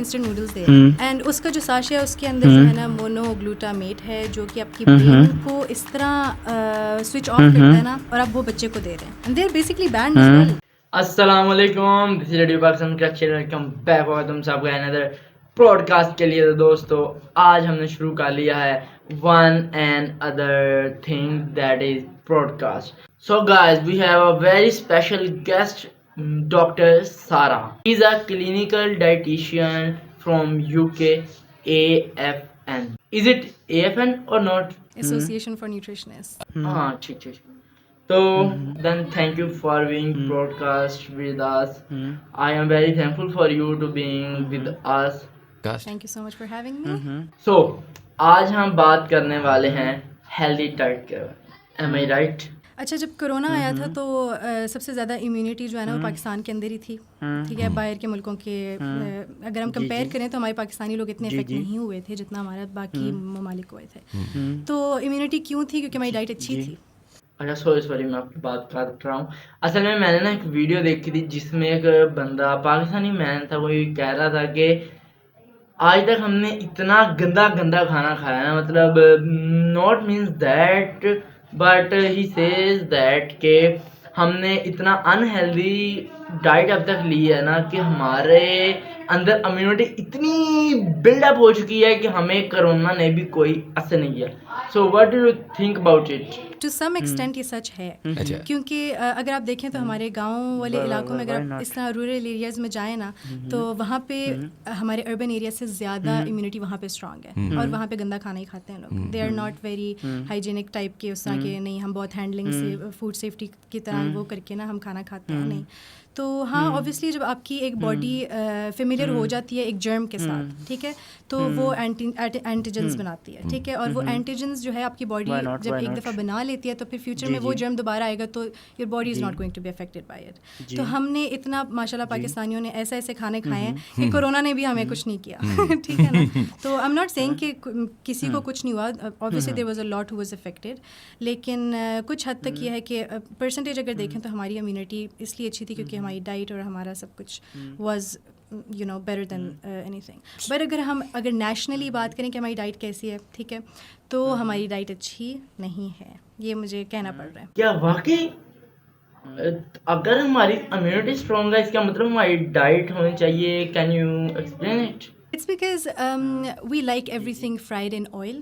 Instant noodles دے رہے ہیں and اس کا جو ساشا ہے اس کے اندر جو ہے نا مونو گلوٹامیٹ ہے جو کہ آپ کی برین کو اس طرح سوئچ آف کرتا ہے نا اور آپ وہ بچے کو دے رہے ہیں and they are basically banned as well. السلام علیکم، دس از ریڈیو پاکستان کا چینل. ویلکم بیک ہوا تم سب کا اندر پوڈ کاسٹ کے لیے. دوستو آج ہم نے شروع کر لیا ہے one and other thing that is podcast. So guys we have a very special guest, doctor Sara. He is a clinical dietitian from UK AFN. Is it AFN or not? Association for Nutritionists. ہاں ٹھیک. So then thank you for being broadcast with us. I am very thankful for you to being with us. Thank you so much for having me. So آج ہم بات کرنے والے ہیں healthy diet کے بارے میں. Am I right? اچھا, جب کرونا آیا تھا تو سب سے زیادہ امیونٹی جو ہے نا وہ پاکستان کے اندر ہی تھی. ٹھیک ہے, باہر کے ملکوں کے اگر ہم کمپیئر کریں تو ہمارے پاکستانی لوگ اتنے افیکٹ نہیں ہوئے تھے جتنا ہمارا باقی ممالک ہوئے تھے. تو امیونٹی کیوں تھی؟ کیونکہ ہماری ڈائٹ اچھی تھی. اچھا سوری میں آپ کی بات کر رہا ہوں. اصل میں نے نا ایک ویڈیو دیکھی تھی جس میں ایک بندہ پاکستانی مین تھا, وہ کہہ رہا تھا کہ آج تک ہم نے اتنا گندا کھانا کھایا ہے, مطلب not means that but he says that کہ ہم نے اتنا انہیلدی ڈائٹ اب تک لی ہے نا کہ ہمارے اندر امیونٹی اتنی بلڈ اپ ہو چکی ہے کہ ہمیں کرونا نے بھی کوئی اثر نہیں کیا. So what do you think about it? To some extent یہ سچ ہے, کیونکہ اگر آپ دیکھیں تو ہمارے گاؤں والے علاقوں میں اگر آپ اس طرح رورل ایریاز میں جائیں نا تو وہاں پہ ہمارے اربن ایریا سے زیادہ امیونٹی وہاں پہ اسٹرانگ ہے, اور وہاں پہ گندا کھانا ہی کھاتے ہیں لوگ. They are not very hygienic type کے, اس طرح کے نہیں ہم بہت ہینڈلنگ سے فوڈ سیفٹی کی طرح وہ کر کے نا ہم کھانا کھاتے ہیں, نہیں. تو ہاں اوبیسلی جب آپ کی ایک باڈی فیملیئر ہو جاتی ہے ایک جرم کے ساتھ, ٹھیک ہے, تو وہ اینٹیجنس بناتی ہے, ٹھیک ہے, اور وہ اینٹیجنس جو ہے آپ کی باڈی جب ایک دفعہ بنا لیتی ہے تو پھر فیوچر میں وہ جرم دوبارہ آئے گا تو your body is not going to be affected by it. تو ہم نے اتنا ماشاء اللہ پاکستانیوں نے ایسے ایسے کھانے کھائے ہیں کہ کورونا نے بھی ہمیں کچھ نہیں کیا. ٹھیک ہے نا, تو آئی ایم ناٹ سیئنگ کہ کسی کو کچھ نہیں ہوا, obviously there was a lot who was affected, لیکن کچھ حد تک یہ ہے کہ پرسنٹیج اگر دیکھیں تو ہماری امیونٹی اس لیے اچھی تھی کیونکہ ہماری ڈائٹ اور ہمارا سب کچھ was better than anything. But اگر نیشنلی بات کریں کہ ہماری ڈائٹ کیسی ہے, ٹھیک ہے, تو ہماری ڈائٹ اچھی نہیں ہے, یہ مجھے کہنا پڑ رہا ہے. کیا واقعی اگر ہماری امیونٹی اسٹرانگ ہے اس کا مطلب ہماری ڈائٹ ہونی چاہیے؟ Can you explain it? It's because we like everything fried in oil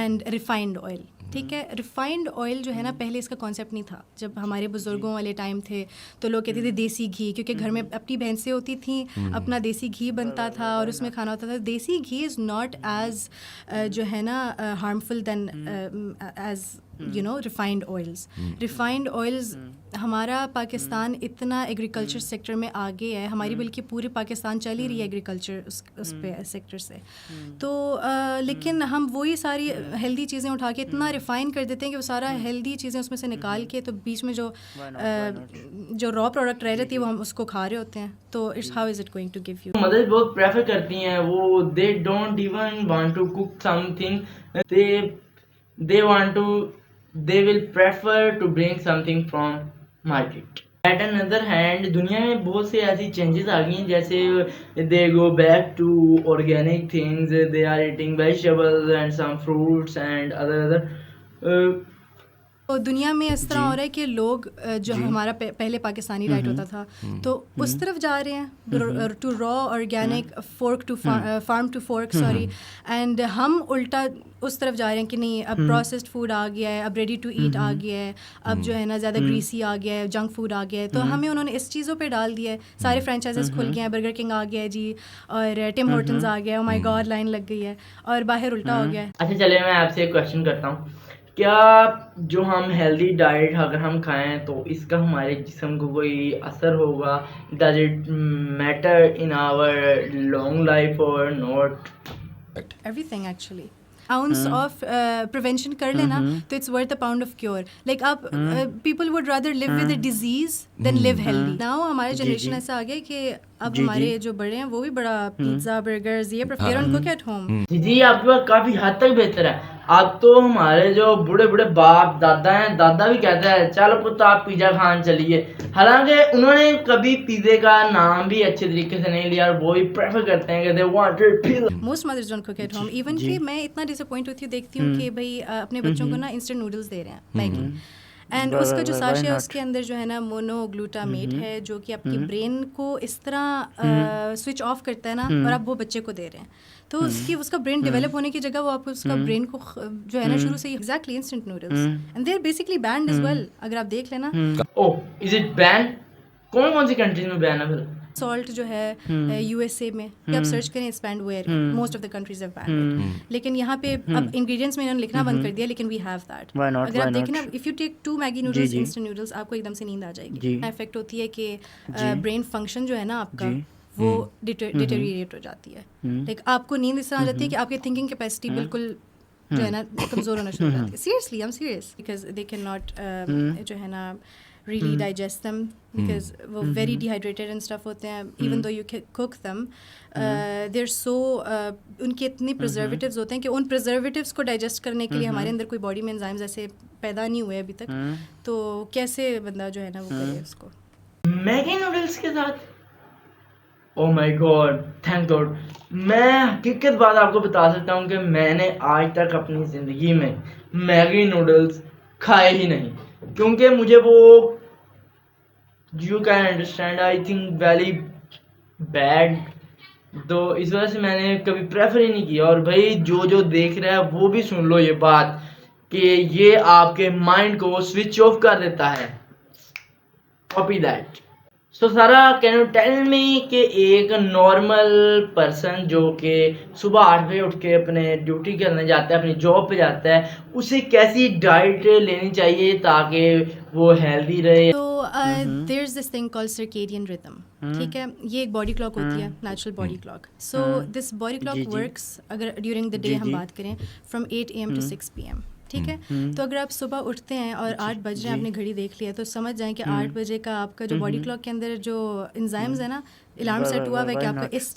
and refined oil. ٹھیک ہے, ریفائنڈ آئل جو ہے نا پہلے اس کا کانسیپٹ نہیں تھا. جب ہمارے بزرگوں والے ٹائم تھے تو لوگ کہتے تھے دیسی گھی, کیونکہ گھر میں اپنی بھینسیں ہوتی تھیں, اپنا دیسی گھی بنتا تھا اور اس میں کھانا ہوتا تھا. دیسی گھی از ناٹ ایز جو ہے نا harmful than as refined oils. Refined oils ہمارا پاکستان اتنا ایگریکلچر سیکٹر میں آگے ہے, ہماری بلکہ پورے پاکستان چل ہی رہی ہے ایگریکلچر اس پہ سیکٹر سے. تو لیکن ہم وہی ساری ہیلدی چیزیں اٹھا کے اتنا ریفائن کر دیتے ہیں کہ وہ سارا ہیلدی چیزیں اس میں سے نکال کے تو بیچ میں جو را پروڈکٹ رہ جاتی ہے وہ ہم اس کو کھا رہے ہوتے ہیں. تو it's how is it going to give you. Mothers بہت پریفر کرتی ہیں, وہ they don't even want to cook something, they want to, they will prefer to bring something from market. At another hand دنیا میں بہت سے ایسی changes آ گئی ہیں, جیسے they go back to organic things, they are eating vegetables and some fruits and other دنیا میں اس طرح ہو رہا ہے کہ لوگ جو ہمارا پہلے پاکستانی ڈائٹ ہوتا تھا تو اس طرف جا رہے ہیں, to raw organic, fork to farm to fork, sorry, and ہم الٹا اس طرف جا رہے ہیں کہ نہیں اب پروسیسڈ فوڈ آ گیا ہے, اب ریڈی ٹو ایٹ آ گیا ہے, اب جو ہے نا زیادہ گریسی آ گیا ہے, جنک فوڈ آ گیا ہے. تو ہمیں انہوں نے اس چیزوں پہ ڈال دیا ہے, سارے فرینچائزز کھل گئے ہیں, برگر کنگ آ گیا ہے جی, اور ٹم ہارٹنز آ گیا ہے, او مائی گاڈ لائن لگ گئی ہے, اور باہر الٹا ہو گیا ہے. اچھا چلے میں آپ سے ایک کوشچن کرتا ہوں, کیا جو ہم ہیلدی ڈائٹ اگر ہم کھائیں تو اس کا ہمارے جسم کو کوئی اثر ہوگا؟ Does it matter in our long life or not? Everything actually. ounce of prevention کر لینا تو it's worth a pound of cure. like آپ people would rather live with a disease than live healthy. now ہمارے generation ایسا آ گیا کہ اب ہمارے جو بڑے ہیں وہ بھی بڑا پیزا برگرز یہ prefer in cook at home. جی آپ کے پاس کافی حد تک بہتر ہے. اب تو ہمارے جو بوڑھے بوڑھے باپ دادا ہیں, دادا بھی کہتا ہے چلو پتہ آپ پیزا کھان چلیے, حالانکہ انہوں نے کبھی پیزے کا نام بھی اچھے طریقے سے نہیں لیا, اور وہ بھی پریفر کرتے ہیں کہ they wanted pizza. Most mothers don't cook at home. Even کہ میں اتنا ڈس اپوائنٹ ہوتی ہوں, دیکھتی ہوں کہ بھائی اپنے بچوں کو نا انسٹنٹ نوڈلس دے رہے ہیں, میگی, اینڈ اس کا جو ساشا ہے اس کے اندر جو ہے نا مونو گلوٹامیٹ ہے, جو کہ آپ کی برین کو اس طرح سوئچ آف کرتا ہے نا, اور آپ وہ بچے کو دے رہے ہیں, تو اس کا برین ڈیولپ ہونے کی جگہ وہ آپ اس کا برین کو جو ہے نا شروع سے ہی exactly instant noodles, and they are basically banned as well. اگر آپ دیکھ لینا اوہ از اٹ بین, کون سی کنٹریز میں بین ہے پھر؟ سالٹ جو ہے یو ایس اے میں آپ سرچ کریں it's banned where most of the countries have banned it, لیکن یہاں پہ اب انگریڈینٹس میں انہوں نے لکھنا بند کر دیا, لیکن وی ہیو دیٹ. اگر آپ دیکھیں نا if you take 2 Maggi noodles instant noodles, آپ کو ایک دم سے نیند آ جائے گی. افیکٹ ہوتی ہے کہ برین فنکشن جو ہے نا آپ کا وہ ڈیٹیریٹ ہو جاتی ہے. لائک آپ کو نیند اس طرح آ جاتی ہے کہ آپ کی تھنکنگ کیپیسٹی بالکل جو ہے نا کمزور ہونا شروع ہو جاتی ہے. Seriously I am serious, because they can not جو ہے نا really digest them, because وہ very dehydrated and stuff ہوتے ہیں. Even though you cook them, they're so ان کے اتنے preservatives ہوتے ہیں کہ ان preservatives کو digest کرنے کے لیے ہمارے اندر کوئی باڈی میں enzymes ایسے پیدا نہیں ہوئے ابھی تک, تو کیسے بندہ جو ہے نا وہ کرے اس کو میگی نوڈلس کے ساتھ. او مائی گاڈ, تھینک گاڈ. میں حقیقت بات آپ کو بتا سکتا ہوں کہ میں نے آج تک اپنی زندگی میں میگی نوڈلس کھائے ہی نہیں, کیونکہ مجھے وہ you can understand I think very bad, تو اس وجہ سے میں نے کبھی پریفر ہی نہیں کیا. اور بھائی جو دیکھ رہا ہے وہ بھی سن لو یہ بات کہ یہ آپ کے مائنڈ کو سوئچ آف کر دیتا ہے. Copy that. سو سارا کین یو ٹیل می کہ ایک نارمل پرسن جو کہ صبح 8 بجے اٹھ کے اپنے ڈیوٹی کرنے جاتا ہے, اپنی جاب پہ جاتا ہے, اسے کیسی ڈائٹ لینی چاہیے تاکہ وہ ہیلدی رہے؟ تو دیر از دس تھنگ کال سرکیڈین ردم. ٹھیک ہے, یہ ایک باڈی کلاک ہوتی ہے, natural body clock. So this body clock works, اگر ڈیورنگ دا ڈے ہم بات کریں, فرام 8 AM to 6 PM. ٹھیک ہے, تو اگر آپ صبح اٹھتے ہیں اور 8 بج رہے ہیں, آپ نے گھڑی دیکھ لیا, تو سمجھ جائیں کہ 8 بجے کا آپ کا جو باڈی کلاک کے اندر جو انزائمز ہیں نا, الارم سیٹ ہوا ہوا ہے کہ آپ کا اس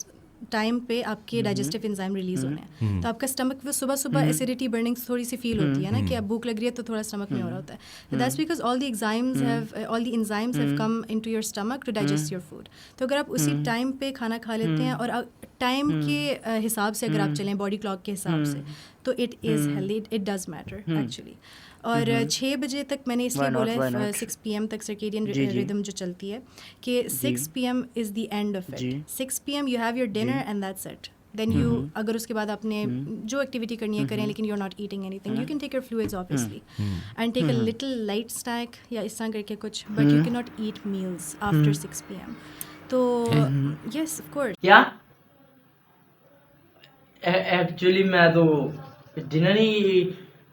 ٹائم پہ آپ کے ڈائجسٹو انزائم ریلیز ہونے ہیں. تو آپ کا اسٹمک صبح صبح ایسیڈیٹی برننگ تھوڑی سی فیل ہوتی ہے نا, کہ اب بھوک لگ رہی ہے تو تھوڑا اسٹمک میں ہو رہا ہوتا ہے. That's because all the enzymes have come into your stomach to digest your food. تو اگر آپ اسی ٹائم پہ کھانا کھا لیتے ہیں اور ٹائم کے حساب سے اگر آپ چلیں, باڈی کلاک کے حساب سے, تو it is healthy, it does matter actually. اور 6 بجے تک میں نے اس لیے بولا ہے 6 PM تک سرکیڈین ردم جو چلتی ہے, کہ 6 PM is the end of it. 6 PM you have your dinner and that's it. Then you اگر اس کے بعد آپ نے جو ایکٹیویٹی کرنی ہے کریں, لیکن یو آر ناٹ ایٹنگ اینی تھنگ. You can take your fluids obviously and take a little light snack یا اس طرح کر کے کچھ, but you can not eat meals after 6 PM. تو یس آف کورس. کیا ایکچولی میں تو ڈنر ہی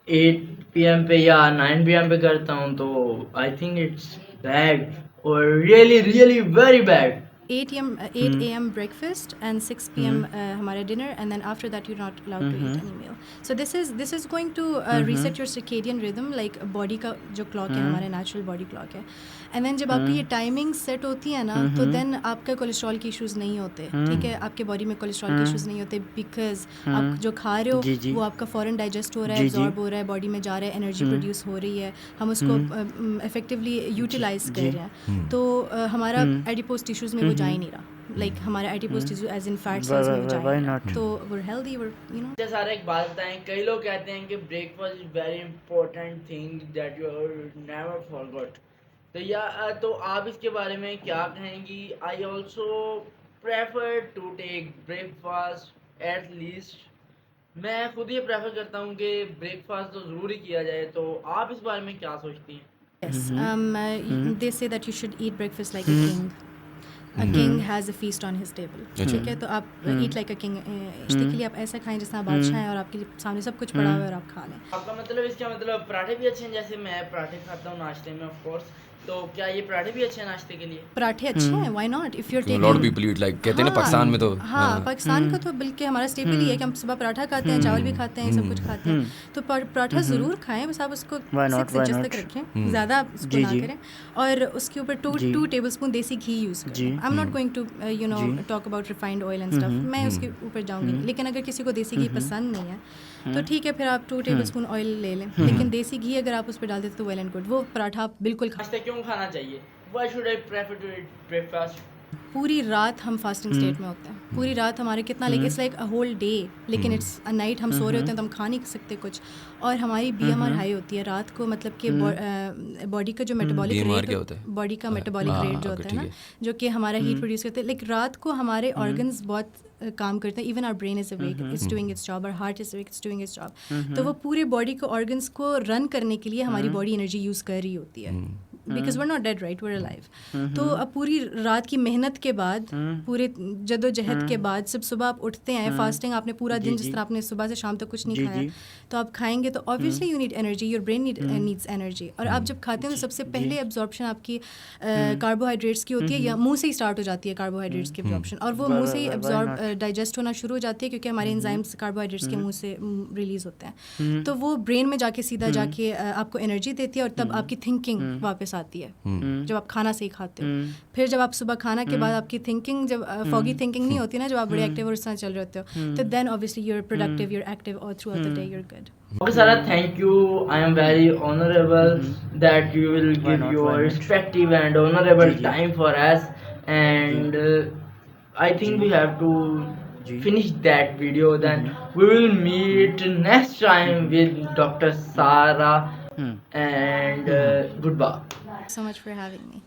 8 PM پہ یا 9 PM پہ کرتا ہوں, تو آئی تھنک اٹس بیڈ اور really really very bad. 8 AM breakfast and 6 PM ہمارا dinner, and then after that you're not allowed to eat any meal. So this is going to reset your circadian rhythm, like body کا جو clock ہے ہمارا natural body clock ہے. And then جب آپ کی یہ ٹائمنگ سیٹ ہوتی ہے نا, تو دین آپ کا کولیسٹرول کے ایشوز نہیں ہوتے. ٹھیک ہے, آپ کے باڈی میں کولیسٹرول کے ایشوز نہیں ہوتے, بیکاز آپ جو کھا رہے ہو وہ آپ کا فوراً ڈائجسٹ ہو رہا ہے, ایبزارب ہو رہا ہے, باڈی میں جا رہا ہے, انرجی پروڈیوس ہو رہی ہے, ہم اس کو افیکٹولی یوٹیلائز کر رہے ہیں. تو ہمارا ایڈیپوز ٹیشوز میں وہ جا ہی نہیں رہا, لائک ہمارا ایڈیپوز ٹیشو ایز ان فیٹ سیلز میں جا ہی نہیں رہا, تو we're healthy, we're you know. سارا ایک بات بتائیں, کئی لوگ کہتے ہیں کہ breakfast is very important thing that you never forget. تو آپ اس کے بارے میں کیا کہیں گی؟ I also prefer to take breakfast at least. میں خود یہ پریفر کرتا ہوں کہ بریک فاسٹ تو ضروری کیا جائے. تو آپ اس بارے میں کیا سوچتی ہیں؟ Yes, they say that you should eat breakfast like a king. A king has a feast on his table. ٹھیک ہے, تو آپ eat like a king. عشتے کے لیے آپ ایسا کھائیں جس طرح بادشاہ ہیں اور آپ کے سامنے سب کچھ پڑا ہوا ہے اور آپ کھا لیں. آپ کا مطلب اس کا مطلب پراٹھے بھی اچھے ہیں؟ جیسے میں پراٹھے کھاتا ہوں ناشتے میں آف کورس, تو کیا یہ پراٹھے بھی اچھے ہیں ناشتے کے لیے؟ پراٹھے اچھے ہیں, why not, if you lot of people eat like کہتے ہیں نا پاکستان میں تو ہاں پاکستان کا تو بلکہ ہمارا اسٹیپل ہی ہے کہ ہم صبح پراٹھا کھاتے ہیں, چاول بھی کھاتے ہیں, سب کچھ کھاتے ہیں. تو پراٹھا ضرور کھائیں, بس آپ اس کو 6 inches تک رکھیں, زیادہ اس کو نہ کریں, اور اس کے اوپر 2 tablespoon دیسی گھی یوز کریں. I am not going to you know talk about refined oil and stuff, میں اس کے اوپر جاؤں گی. لیکن اگر کسی کو دیسی گھی پسند نہیں ہے تو ٹھیک ہے, پھر آپ 2 tablespoon آئل لے لیں, لیکن دیسی گھی اگر آپ اس پہ ڈال دیتے تو ویل اینڈ گڈ. وہ پراٹھا آپ بالکل ناشتہ کیوں کھانا چاہیے؟ Why should I prefer to eat breakfast? پوری رات ہم فاسٹنگ اسٹیٹ میں ہوتے ہیں, پوری رات ہمارے کتنا like it's like a whole day, لیکن اٹس اے نائٹ ہم سو رہے ہوتے ہیں تو ہم کھا نہیں سکتے کچھ, اور ہماری BMR ہائی ہوتی ہے رات کو. مطلب کہ باڈی کا جو میٹابولک ریٹ, باڈی کا میٹابولک ریٹ جو ہوتا ہے نا, جو کہ ہمارا ہیٹ پروڈیوس کرتا ہے, لیکن رات کو ہمارے آرگنز بہت کام کرتے ہیں. Even our brain is awake, it's doing its job, اور heart is awake, it's doing its job. تو وہ پورے باڈی کو آرگنس کو رن کرنے کے لیے ہماری باڈی انرجی یوز کر رہی ہوتی ہے, because we are not dead right, we are alive. تو اب پوری رات کی محنت کے بعد, پورے جد و جہد کے بعد, جب صبح آپ اٹھتے ہیں, فاسٹنگ آپ نے پورا دن, جس طرح آپ نے صبح سے شام تک کچھ نہیں کھایا, تو آپ کھائیں گے تو obviously you need energy, your brain needs energy. اور آپ جب کھاتے ہیں تو سب سے پہلے ایبزارپشن آپ کی کاربوہائیڈریٹس کی ہوتی ہے, یا منہ سے ہی اسٹارٹ ہو جاتی ہے کاربوہائیڈریٹس کی ایبزارپشن, اور وہ منہ سے ہی ڈائجسٹ ہونا شروع ہو جاتی ہے, کیونکہ ہمارے انزائمس کاربوہائیڈریٹس کے منہ سے ریلیز ہوتے ہیں. تو وہ برین میں جا کے سیدھا جا کے آپ کو انرجی دیتی ہے, اور تب آپ کی تھنکنگ واپس آتی ہے جب آپ کھانا سے ہی کھاتے ہو. پھر جب آپ صبح کھانا کے بعد آپ کی تھنکنگ, جب فوگی تھنکنگ نہیں ہوتی نا, جب آپ بڑے ایکٹیو اور اس طرح چل رہے ہوتے ہو, تو دین obviously you're productive, you're active all throughout the day, you're good. Okay, Sarah, thank you. I am very honorable that you will give your respective and honorable time for us. And I think we have to finish that video. Then we will meet next time with Dr. Sarah. And goodbye. Thank you so much for having me.